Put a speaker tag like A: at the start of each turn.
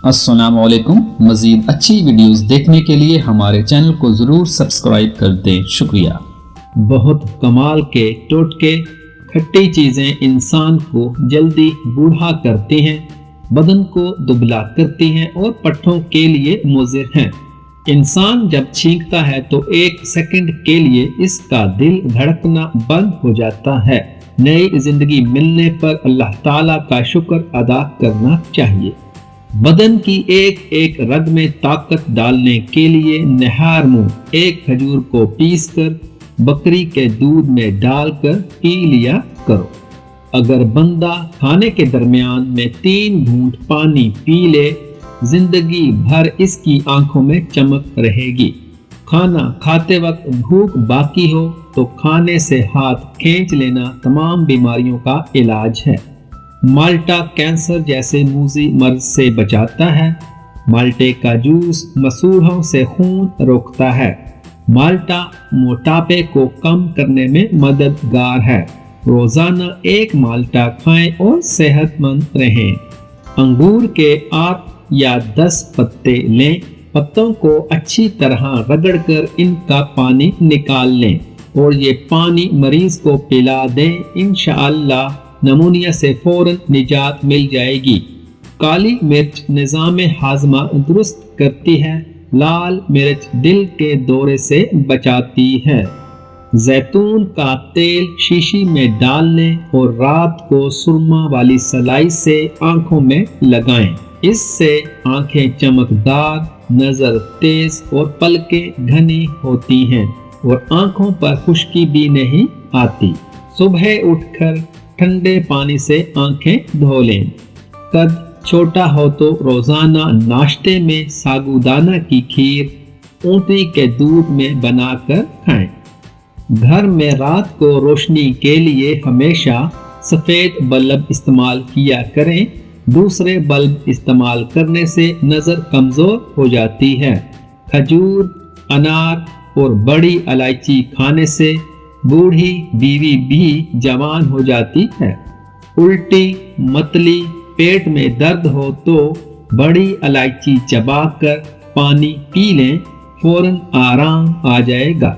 A: السلام علیکم۔ مزید اچھی ویڈیوز دیکھنے کے لیے ہمارے چینل کو ضرور سبسکرائب کر دیں، شکریہ۔
B: بہت کمال کے ٹوٹکے۔ کھٹی چیزیں انسان کو جلدی بوڑھا کرتی ہیں، بدن کو دبلا کرتی ہیں اور پٹھوں کے لیے مضر ہیں۔ انسان جب چھینکتا ہے تو 1 سیکنڈ کے لیے اس کا دل دھڑکنا بند ہو جاتا ہے۔ نئی زندگی ملنے پر اللہ تعالیٰ کا شکر ادا کرنا چاہیے۔ بدن کی ایک رگ میں طاقت ڈالنے کے لیے نہار منہ 1 کھجور کو پیس کر بکری کے دودھ میں ڈال کر پی لیا کرو۔ اگر بندہ کھانے کے درمیان میں 3 گھونٹ پانی پی لے، زندگی بھر اس کی آنکھوں میں چمک رہے گی۔ کھانا کھاتے وقت بھوک باقی ہو تو کھانے سے ہاتھ کھینچ لینا تمام بیماریوں کا علاج ہے۔ مالٹا کینسر جیسے موذی مرض سے بچاتا ہے۔ مالٹے کا جوس مسوڑھوں سے خون روکتا ہے۔ مالٹا موٹاپے کو کم کرنے میں مددگار ہے۔ روزانہ 1 مالٹا کھائیں اور صحت مند رہیں۔ انگور کے 8 یا 10 پتے لیں، پتوں کو اچھی طرح رگڑ کر ان کا پانی نکال لیں اور یہ پانی مریض کو پلا دیں، انشاءاللہ نمونیا سے فوراً نجات مل جائے گی۔ کالی مرچ نظام ہاضمہ درست کرتی ہے۔ لال مرچ دل کے دورے سے بچاتی ہے۔ زیتون کا تیل شیشی میں ڈال لیں اور رات کو سرما والی سلائی سے آنکھوں میں لگائیں۔ اس سے آنکھیں چمکدار، نظر تیز اور پلکیں گھنی ہوتی ہیں اور آنکھوں پر خشکی بھی نہیں آتی۔ صبح اٹھ کر ٹھنڈے پانی سے آنکھیں دھو لیں۔ قد چھوٹا ہو تو روزانہ ناشتے میں ساگودانہ کی کھیر اونٹنی کے دودھ میں بنا کر کھائیں۔ گھر میں رات کو روشنی کے لیے ہمیشہ سفید بلب استعمال کیا کریں۔ دوسرے بلب استعمال کرنے سے نظر کمزور ہو جاتی ہے۔ کھجور، انار اور بڑی الائچی کھانے سے بوڑھی بیوی بھی جوان ہو جاتی ہے۔ الٹی، متلی، پیٹ میں درد ہو تو بڑی الائچی چبا کر پانی پی لیں، فوراً آرام آ جائے گا۔